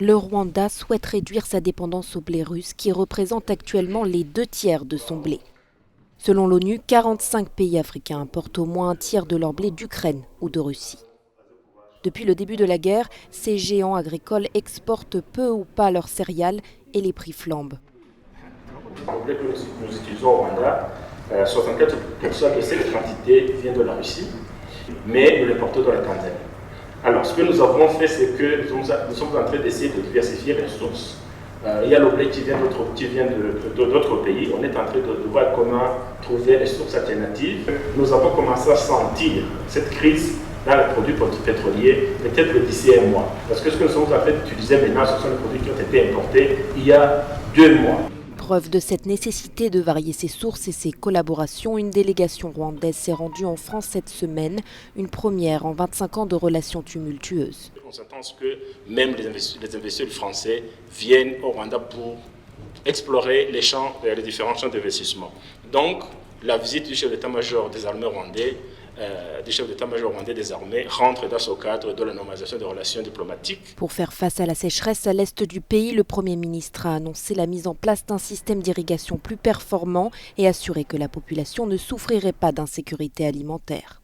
Le Rwanda souhaite réduire sa dépendance au blé russe qui représente actuellement les 2/3 de son blé. Selon l'ONU, 45 pays africains importent au moins un tiers de leur blé d'Ukraine ou de Russie. Depuis le début de la guerre, ces géants agricoles exportent peu ou pas leurs céréales et les prix flambent. Le blé que nous utilisons au Rwanda, 64% de cette quantité vient de la Russie, mais nous l'importons de la Tanzanie. Alors, ce que nous avons fait, c'est que nous sommes en train d'essayer de diversifier les sources. Il y a le blé qui vient d'autres pays. On est en train de voir comment trouver des sources alternatives. Nous avons commencé à sentir cette crise dans les produits pétroliers, peut-être d'ici un mois. Parce que ce que nous sommes en train d'utiliser maintenant, ce sont les produits qui ont été importés il y a 2 mois. Preuve de cette nécessité de varier ses sources et ses collaborations, une délégation rwandaise s'est rendue en France cette semaine, une première en 25 ans de relations tumultueuses. On s'attend à ce que même les investisseurs français viennent au Rwanda pour explorer les différents champs d'investissement. Donc, la visite du chef d'état-major des armées rwandais, des armées, rentre dans ce cadre de la normalisation des relations diplomatiques. Pour faire face à la sécheresse à l'est du pays, le Premier ministre a annoncé la mise en place d'un système d'irrigation plus performant et assuré que la population ne souffrirait pas d'insécurité alimentaire.